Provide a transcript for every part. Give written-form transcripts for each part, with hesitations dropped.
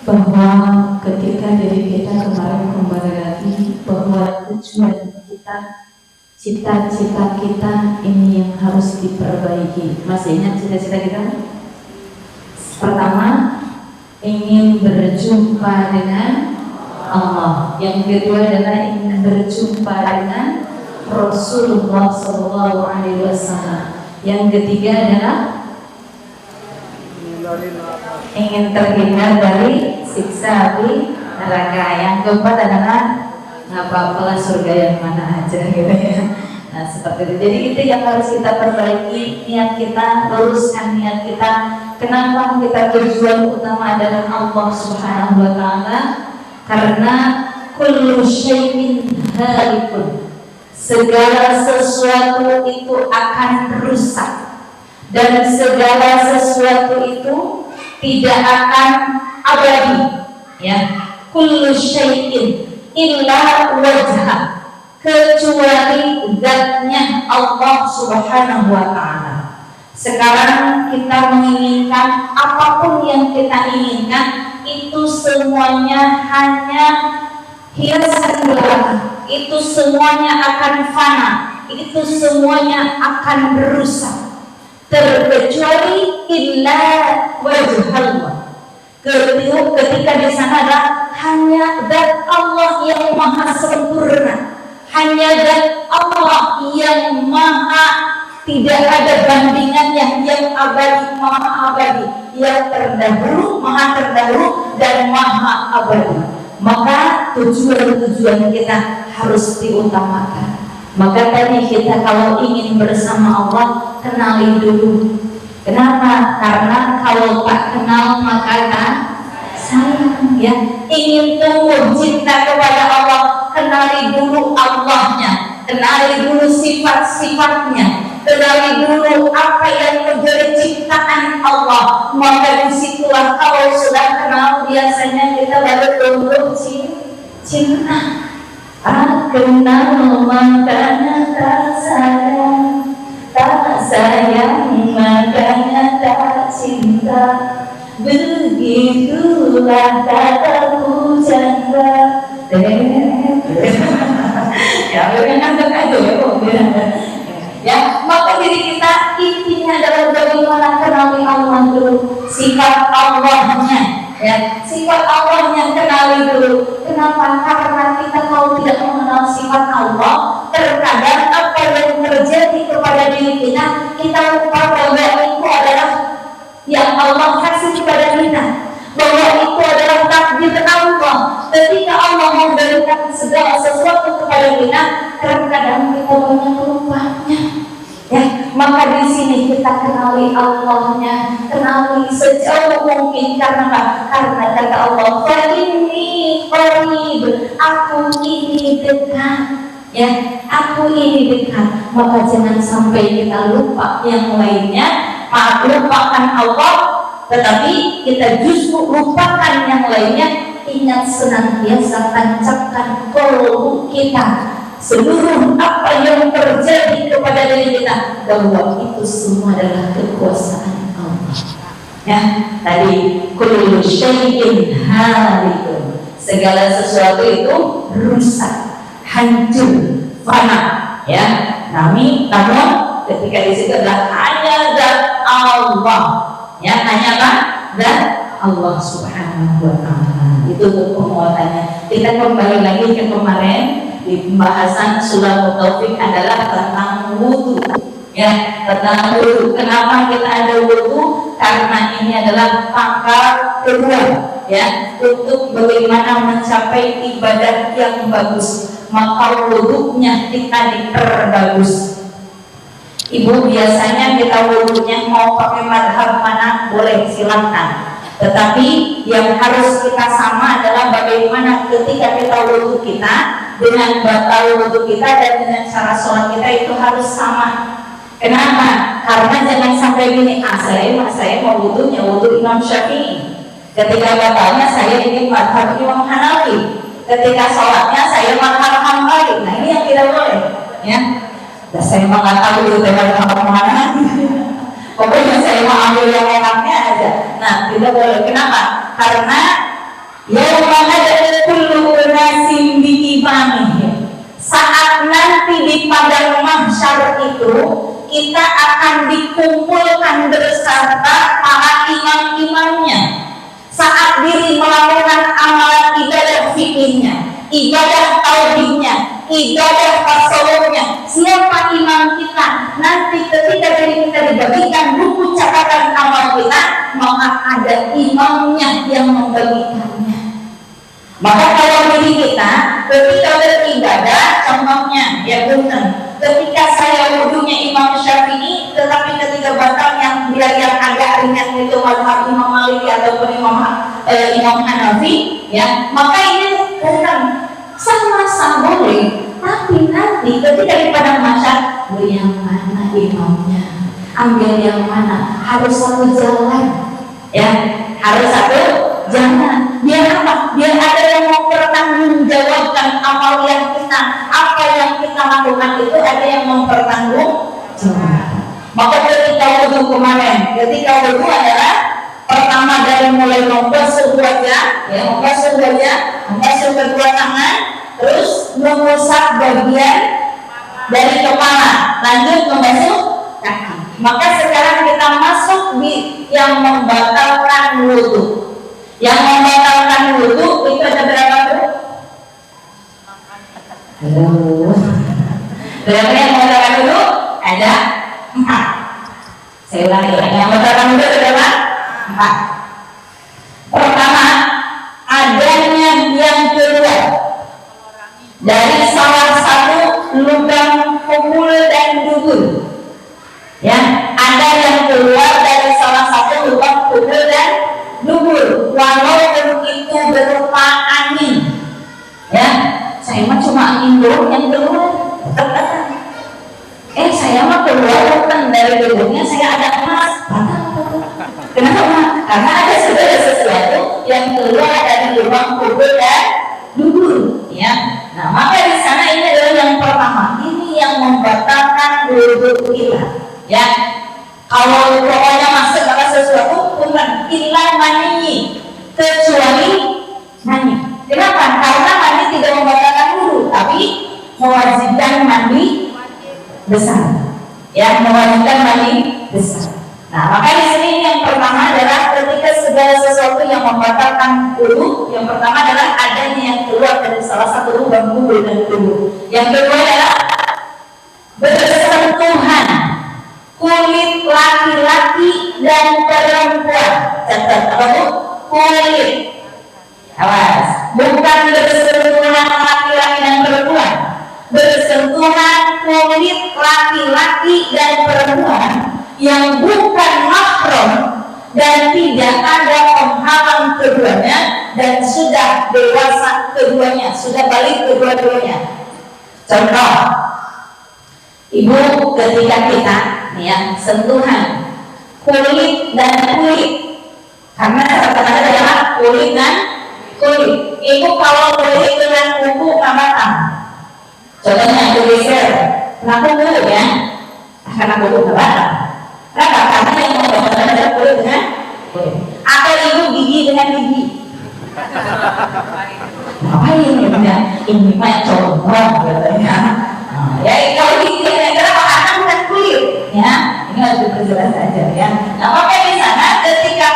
bahwa ketika diri kita kemarin kembali lagi bahwa tujuan kita, cita-cita kita ini yang harus diperbaiki. Masih ingat cita-cita kita? Pertama, ingin berjumpa dengan Allah. Yang kedua adalah ingin berjumpa dengan Rasulullah SAW. Yang ketiga adalah ingin terhindar dari siksa api neraka. Yang keempat adalah nggak apa-apalah surga yang mana aja gitu ya. Nah seperti itu. Jadi itu yang harus kita perbaiki, niat kita, luruskan niat kita. Kenapa kita tujuan utama adalah Allah Subhanahu Wa Taala? Karena kullu syai'in halikun, segala sesuatu itu akan rusak dan segala sesuatu itu tidak akan abadi, ya. Kullu syai'in illa wajha, kecuali zatnya Allah Subhanahu Wa Taala. Sekarang kita menginginkan apapun yang kita inginkan, itu semuanya hanya hiasan belaka, itu semuanya akan fana, itu semuanya akan rusak, terkecuali illa wajhallah. Ketika di sana ada hanya zat Allah yang maha sempurna, hanya zat Allah yang maha tidak ada bandingannya, yang abadi, maha abadi, yang terdahulu, maha terdahulu dan maha abadi. Maka tujuan-tujuan kita harus diutamakan. Maka tadi kita kalau ingin bersama Allah, kenali dulu. Kenapa? Karena kalau tak kenal maka tak sayang, ya. Ingin tumbuh cinta kepada Allah, kenali dulu Allahnya, kenali dulu sifat-sifatnya, kenali dulu apa yang menjadi ciptaan Allah. Maka disitulah kalau sudah kenal, biasanya kita baru tumbuh cinta. Kenal makanya tak sayang, tak sayang makanya tak cinta. Begitulah kataku janda. Ya, ya, maka diri kita intinya adalah bagaimana kenali Allah dulu, sifat Allahnya, ya, sifat Allahnya kenali dulu. Kenapa? Karena kita kalau tidak mengenal sifat Allah, terkadang apa yang terjadi kepada diri kita, kita lupa bahwa itu adalah yang Allah kasih kepada kita, bahwa itu adalah takdir Allah. Ketika Allah memberikan segala sesuatu kepada kita, terkadang kita banyak lupanya. Ya, maka di sini kita kenali Allahnya, kenali sejauh mungkin. Karena kata Allah, "Fa inni qarib," aku ini dekat. Ya, aku ini dekat. Maka jangan sampai kita lupa yang lainnya, lupakan Allah, tetapi kita justru lupakan yang lainnya. Ingat senantiasa, tancapkan kolbu kita, seluruh apa yang terjadi kepada diri kita, bahwa itu semua adalah kekuasaan Allah. Ya, tadi kullu syai'in halikun, segala sesuatu itu rusak, hancur, fana. Ya, namun ketika di situ adalah hanya zat Allah. Ya, hanya zat Allah Subhanahu Wa Taala. Itu untuk penguatannya. Kita kembali lagi ke kemarin di pembahasan Sulatul Taufik adalah tentang wudu. Ya, tentang wudu. Kenapa kita ada wudu? Karena ini adalah pangkal kedua, ya, untuk bagaimana mencapai ibadah yang bagus. Maka wudunya kita diperbagus. Ibu, biasanya kita wudunya mau pakai madhab mana boleh, silahkan. Tetapi yang harus kita sama adalah bagaimana ketika kita wudu kita dengan batal wudu kita dan dengan cara sholat kita itu harus sama. Kenapa? Karena jangan sampai gini, saya mau wudunya wudu Imam Syafi'i. Ketika batalnya saya ini madhab Imam Hanafi. Ketika sholatnya saya madhab Hambali. Nah ini yang tidak boleh, ya. Dan saya nggak tahu itu madhab mana. Pokoknya saya mau ambil yang enaknya aja. Nah, tidak boleh. Kenapa? Karena Yauma nad'u kullu unasin biimamihim. Saat nanti di padang mahsyar itu kita akan dikumpulkan beserta para imam-imamnya. Saat diri melakukan amalan ibadah fikihnya, ibadah tauhidnya, ibadah tasawufnya, siapa imam kita? Nanti ketika diri kita dibagikan buku catatan amal kita, maka ada imamnya yang membagikannya. Maka kalau diri kita ketika beribadah, contohnya ya punten, ketika saya wudhunya Imam Syafi'i, tetapi ketika batal yang agak ringan itu mazhab Imam Maliki ataupun Imam Hanafi, ya maka ini bukan sama-sama boleh. Tapi nanti ketika di padang mahsyar, yang mana imamnya, ambil yang mana, harus satu jalan, ya harus satu jalan. Biar apa? Biar ada yang mau mempertanggungjawabkan amal yang kita, apa yang kita lakukan itu ada yang mempertanggungjawabkan. Maka ketika wudhu kemarin, ketika wudhu adalah pertama dari mulai membasuh wajah, ya membasuh wajah, membasuh kedua tangan, terus mengusap bagian dari kepala, lanjut membasuh kaki. Maka sekarang kita masuk di yang membatalkan wudhu. Yang membatalkan wudhu itu ada berapa tuh? Berapa yang membatalkan wudhu? Ada 4. Saya ulangi lagi, yang membatalkan wudhu ada berapa? 4. Pertama, adanya yang keluar dari salah satu lubang kubul dan dubur. Ya, ada yang keluar dari salah satu lubang kubul dan dubur, walaupun itu berupa angin. Ya, saya mah cuma angin doang yang keluar. Saya mah keluar bukan dari duburnya, saya ada emas. Kenapa? Karena ada sesuatu yang keluar dari lubang kubur dan dubur. Ya, nah maka di sana ini adalah yang pertama. Ini yang membatalkan wudhu kita. Ya, kalau pokoknya masuk dalam sesuatu bukan ilah mani, kecuali mani. Kenapa? Karena mani tidak membatalkan wudhu, tapi mewajibkan mandi besar. Ya, mewajibkan mandi besar. Nah, maka di sini yang pertama adalah ketika segala sesuatu yang membatalkan wudhu, yang pertama adalah adanya yang keluar dari salah satu lubang kubur dan dubur. Yang kedua adalah bersentuhan kulit laki-laki dan perempuan. Catat apa itu? Kulit. Awas, bukan bersentuhan laki-laki dan perempuan. Bersentuhan kulit laki-laki dan perempuan yang bukan mahram dan tidak ada penghalang keduanya dan sudah dewasa keduanya, sudah balik kedua-duanya. Contoh, ibu ketika kita ya, sentuhan kulit dan kulit, karena kata-kata adalah kulit dan kulit. Ibu kalau kulit dengan kuku kamatan, contohnya ibu geser, kena kuku ya, karena kuku kamatan. Kenapa? Karena yang membatalkan adalah kulit dengan kulit. Atau ibu gigi dengan gigi. Ngapain ini ya? Ini mah contoh katanya. Ya kalau gigi dengan kenapa? Karena bukan kulit. Ya, ini harus diperjelas saja ya. Nah, maka di sana ketika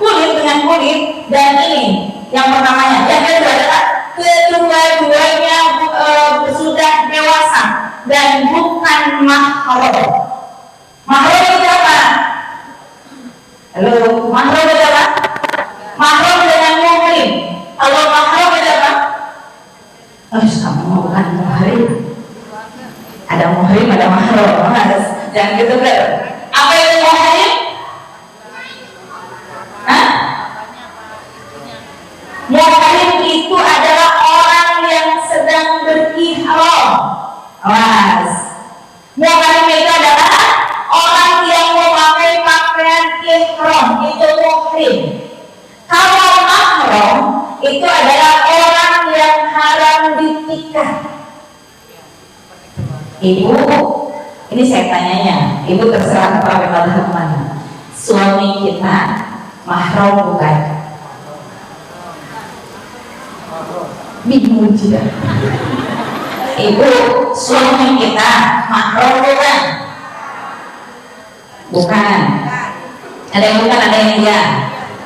kulit dengan kulit dan ini yang pertamanya, yang kedua adalah kedua-duanya sudah dewasa dan bukan mahram. Mahram itu apa? Halo, mahram itu apa? Mahram dengan muhrim. Kalau mahram itu apa? Kamu bukan muhrim. Ada muhrim, ada mahram. Jangan gitu kan? Apa itu muhrim? Hah? Muhrim itu adalah orang yang sedang berihram. Awas. Muhrim itu adalah orang yang memakai pakaian ihram, itu muhrim. Kalau mahram itu adalah orang yang haram dinikah. Ibu, ini saya tanyanya, ibu terserah pakai mazhab mana? Suami kita mahram bukan? bingung juga. Ibu, suami kita mahram bukan? Bukan. Ada yang bukan, ada yang iya.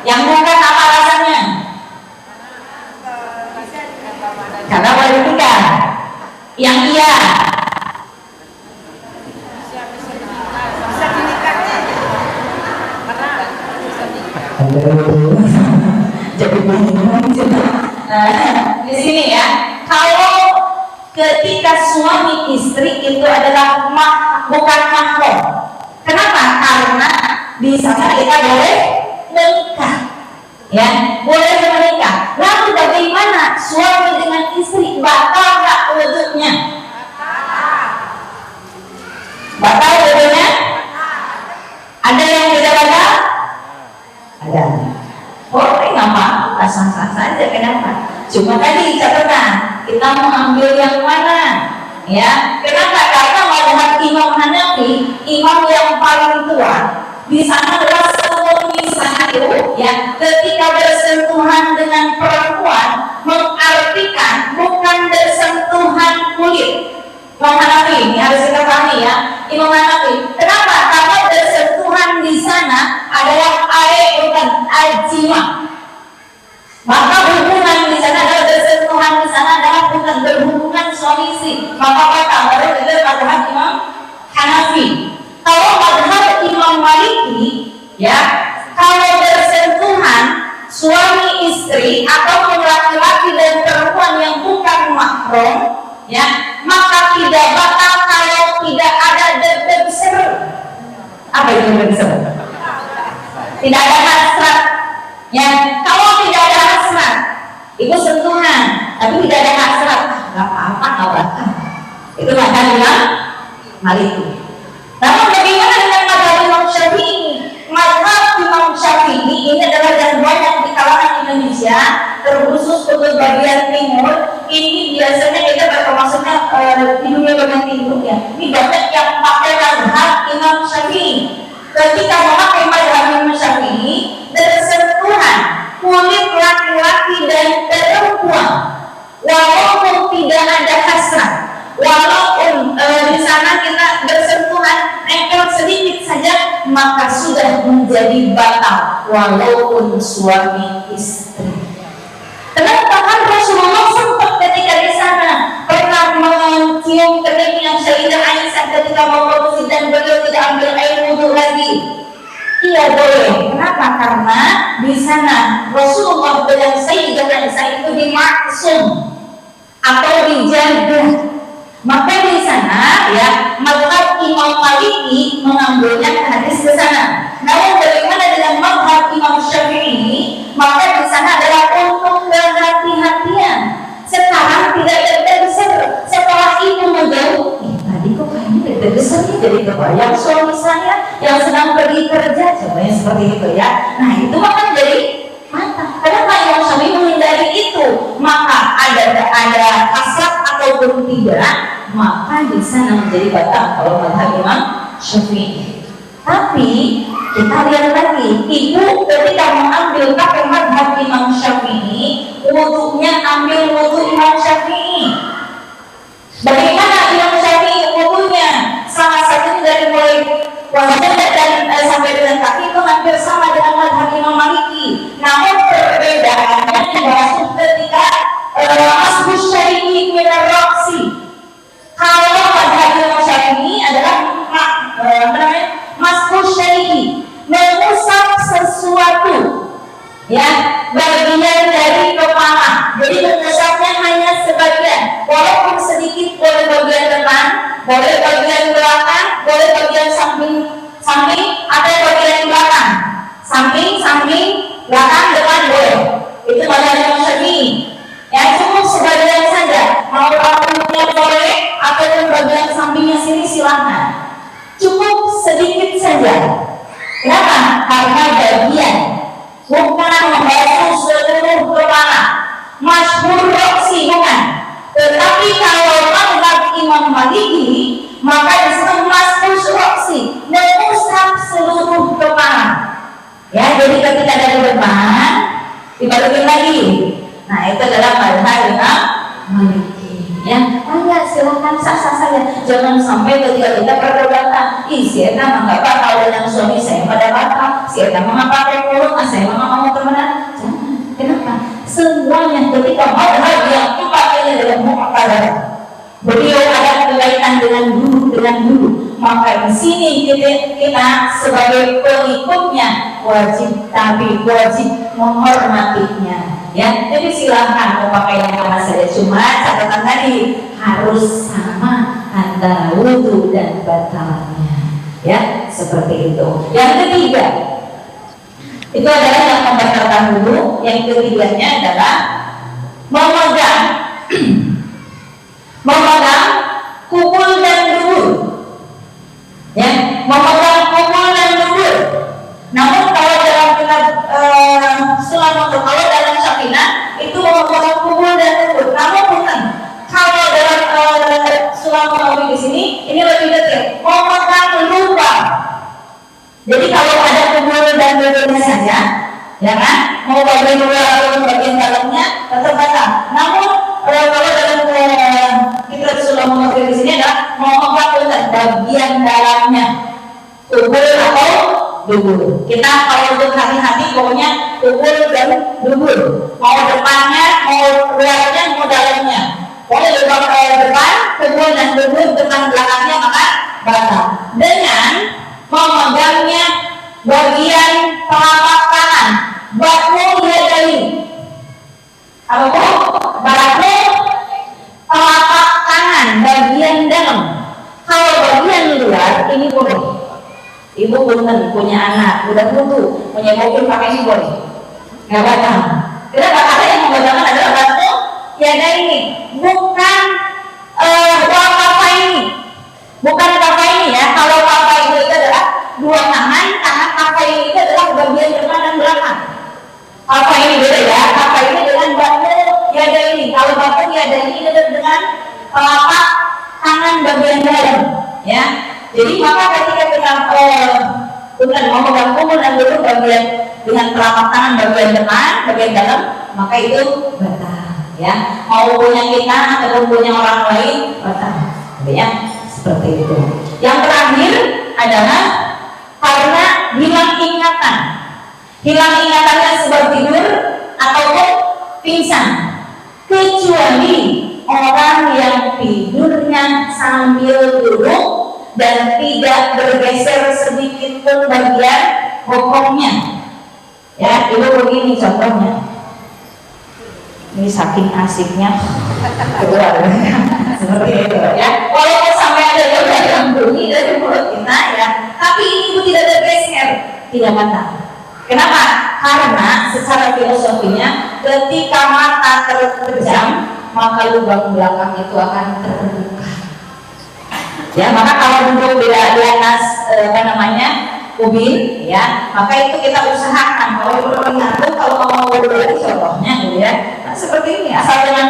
Yang bukan apa alasannya? Karena boleh nikah. Yang iya. Jadi di sini ya, kalau ketika suami istri itu adalah bukan mahram. Kenapa? Karena di sana kita boleh menikah, ya, boleh menikah. Lalu bagaimana suami dengan istri, batal nggak wudhunya? Batal wudhunya? Ada yang tidak batal? Ada. Boleh, nggak apa-apa, sah-sah saja. Kenapa? Cuma tadi catatan, kita mau ambil yang mana? Ya, kenapa? Karena mazhab Imam Hanafi, imam yang paling tua, di sana adalah seluruh sana itu, ya, ketika bersentuhan dengan perempuan mengartikan bukan bersentuhan kulit. Imam Hanafi ini harus kita pahami ya, Imam Hanafi. Kenapa? Karena bersentuhan di sana adalah bukan al-jima. Maka hubungan di sana adalah bersentuhan di sana adalah bukan berhubungan suami istri. Maka kata baru itu mazhab Imam Hanafi. Kalau mazhab Imam Maliki, ya, kalau bersentuhan suami istri atau laki-laki dan perempuan yang bukan mahram, ya, maka tidak batal kalau tidak ada deg-deg seru. Apa itu deg-deg seru? Tidak ada hasrat, ya. Kalau tidak ada hasrat, itu sentuhan, tapi tidak ada hasrat, nggak apa-apa, nggak batal. Itu mazhab Imam Maliki. Namun bagaimana dengan mazhab Imam Syafi'i? Mazhab Imam Syafi'i ini adalah yang banyak di kalangan Indonesia, terkhusus untuk bagian timur. Ini biasanya kita maksudnya di dunia bagian timur ya. Ini banyak yang pakai mazhab Imam Syafi'i. Ketika memakai mazhab Imam Syafi'i, bersentuhan kulit laki-laki dan perempuan, walaupun tidak ada hasrat, walaupun di sana kita bersentuhan nempel sedikit saja, maka sudah menjadi batal walaupun suami istri. Kenapa? Kan Rasulullah sempat ketika di sana pernah mencium keningnya Sayyidah Aisyah ketika mau berwudu dan beliau tidak ambil air wudu lagi. Iya boleh. Kenapa? Karena di sana Rasulullah dan Sayyidah Aisyah itu dimaksum atau dijaga. Maka di sana ya mazhab Imam Maliki mengambilnya hadis ke sana. Namun bagaimana dengan mazhab Imam Syafi'i? Maka di sana adalah untuk kehati-hatian. Sekarang tidak tergeser. Setelah itu menjauh, tadi kok kayaknya tergeser nih, jadi kebayang suami saya yang sedang pergi kerja, coba seperti itu ya. Nah itu akan jadi mata. Kenapa Imam Syafi'i menghindari itu? Maka ada hasrat ataupun tidak, maka di sana menjadi batal kalau mazhab Imam Syafi'i. Tapi kita lihat lagi, ibu ketika mengambil pakai mazhab Imam Syafi'i, wudunya ambil wudu Imam Syafi'i. Bagaimana Imam Syafi'i wudunya? Salah satunya dari mulai wajah dan sampai dengan kaki itu hampir sama dengan mazhab Imam Maliki. Namun perbedaannya dibahas ketika asbus syai'i min ar-ra'si. Kalau mazhab Imam Syafi'i adalah masbus syai'i, mengusap sesuatu, ya, bagian dari kepala. Jadi mengusapnya hanya sebagian, walaupun sedikit, boleh bagian depan, boleh bagian belakang, boleh bagian samping, atau bagian belakang, samping, belakang, depan boleh. Itu mazhab Imam Syafi'i. Ya, cukup sebagian saja, mau rambutnya boleh ataupun bagian sampingnya sini silahkan. Cukup sedikit saja. Kenapa? Karena bagian, bukan membasuh seluruh kepala. Masyhur roksi bukan. Tetapi kalau mazhab Imam Maliki, maka disebut masyhur roksi, mengusap seluruh kepala. Ya, jadi ketika dari depan dibalikin lagi. Nah, itu adalah madhab Imam Maliki. Ya, ya silahkan sah-sah saja. Jangan sampai ketika kita perdebatan, si eta mah nggak bakal dengan suami saya pada batal, si eta mah pakai kurung, saya mah mau temenan. Jangan. Kenapa? Semuanya ketika madhab yang empat ini adalah muqtadah. Beliau ada kaitan dengan guru, maka di sini kita sebagai pengikutnya wajib menghormatinya. Ya, jadi silahkan mau pakai yang mana saja. Cuma catatan tadi harus sama antara wudhu dan batalnya. Ya, seperti itu. Yang ketiga, itu adalah yang membatalkan wudhu. Yang ketiganya adalah memegang kubul dan dubur. Ya, memegang kubul dan dubur. Namun kalau dalam kitab kalau dalam Sakinah itu memegang kubul dan dubur. Namun bukan. Kalau dalam Sulam di sini ini lebih detail. Memegang lubang. Jadi kalau ada kubul dan duburnya saja, ya kan? Mau bagian luar atau bagian dalamnya tetap basah. Namun kalau dalam kita Sulam di sini adalah memegang bagian dalamnya kubul atau dubur. Kita kalau untuk hati-hati pokoknya kubul dan dubur. Mau depannya, mau luarnya, mau dalamnya. Pokoknya lubang depan, kubul dan dubur, depan belakangnya maka batal. Dengan memegangnya bagian telapak kanan, batnul yadaini. Apa bu? Batnul telapak kanan, bagian dalam. Kalau bagian luar ini boleh. Ibu punten punya anak, udah butuh, punya mobil pakai ini boleh. Nggak batal. Kita bakal yang membatalkan adalah batnul yadaini, bukan kafa ini. Bukan kafa ini ya. Kalau kafa itu adalah dua tangan kafa ini itu adalah bagian depan dan belakang. Kafa ini beda ya. Kafa ini dengan batnul yadaini. Kalau batnul yadaini itu dengan telapak tangan bagian dalam, ya. Jadi maka ketika kita bukan mau memegang kubul dan duduk bagian dengan telapak tangan bagian depan, bagian dalam, maka itu batal, ya. Mau punya kita ataupun punya orang lain batal, ya. Seperti itu. Yang terakhir adalah karena hilang ingatan. Hilang ingatannya sebab tidur ataupun pingsan, kecuali orang yang tidurnya sambil duduk dan tidak bergeser sedikit pun bagian bokongnya. Ya, itu begini contohnya. Ini saking asiknya keluar seperti itu ya. Walaupun sampai ada yang bunyi dari mulut kita ya, tapi ini tidak bergeser, tidak batal. Kenapa? Karena secara filosofinya ketika mata terpejam maka lubang belakang itu akan terbuka. Ya, maka kalau duduk di atas ubin, ya, maka itu kita usahakan. Kalau ngantuk, kalau mau berdiri, contohnya, gitu ya, nah, seperti ini. Asal dengan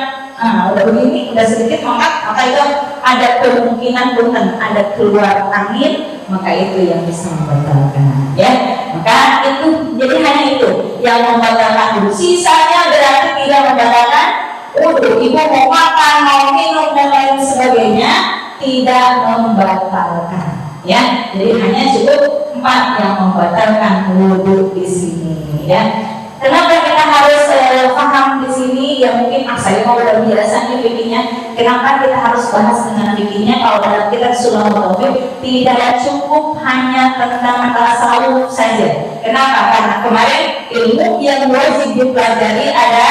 udah begini, udah sedikit maka itu ada kemungkinan ada keluar angin, maka itu yang bisa membatalkan. Ya, maka itu jadi hanya itu yang membatalkan dulu. Sisanya berarti tidak membatalkan. Ibu mau makan, mau minum dan lain sebagainya tidak membatalkan, ya. Jadi hanya cukup 4 yang membatalkan wudhu di sini, ya. Kenapa kita harus paham di sini? Ya mungkin saya mau udah penjelasan di fikihnya. Kenapa kita harus bahas dengan fikihnya? Kalau dalam kitab Sulam Taufik tidak cukup hanya tentang tasawuf saja. Kenapa? Karena kemarin ilmu yang wajib dipelajari ada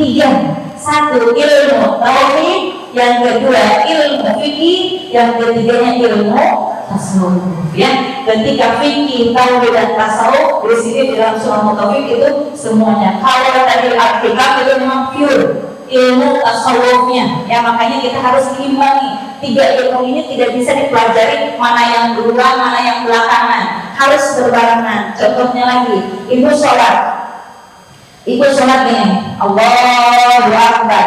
3. 1 ilmu tauhid, yang kedua ilmu fikih, yang ketiganya ilmu tasawuf. Ya, ketika fikih, tauhid dan tasawuf di sini dalam Sulam Taufik itu semuanya. Kalau tadi al-kitab itu memang pure ilmu tasawufnya. Ya, makanya kita harus imbangi 3 ilmu ini, tidak bisa dipelajari mana yang duluan, mana yang belakangan. Harus berbarengan. Contohnya lagi, ibu sholat ini, Allahu Akbar.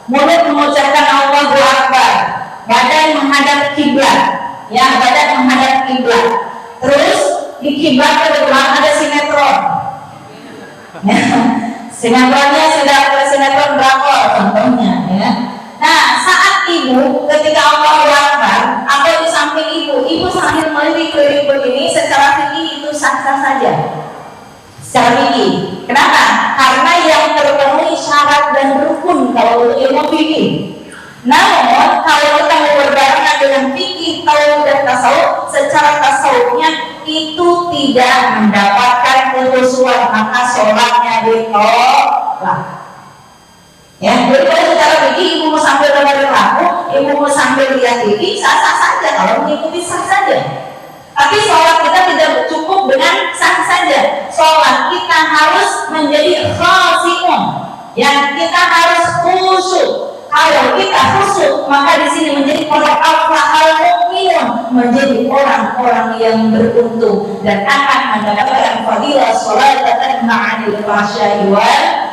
Mulut mengucapkan Allahu Akbar, badan menghadap kiblat, ya, badan menghadap kiblat. Terus di kiblat kebetulan ada sinetron. Sinetronnya sudah ketika Allah Akbar atau di samping ibu sambil melirik-lirik begini, secara fikih itu sah-sah saja. Secara fikih. Kenapa? Karena yang terpenuhi syarat dan rukun kalau untuk ilmu fikih. Namun kalau kita mau berbarengan dengan fikih tauhid dan tasawuf, secara tasawufnya itu tidak mendapatkan kekhusyuan, maka sholatnya ditolak. Ya, jadi kalau secara fikih ibu mau sambil dengerin lagu, ibu mau sambil lihat TV, sah-sah saja kalau mengikuti sah saja. Tapi sholat kita tidak cukup dengan sah saja. Sholat kita harus menjadi khashi'un, yang kita harus khusyuk. Kalau kita khusyuk, maka di sini menjadi orang aflahal mu'minun, menjadi orang-orang yang beruntung dan akan mendapatkan fadilah sholatan ma'anil fahsya'i wal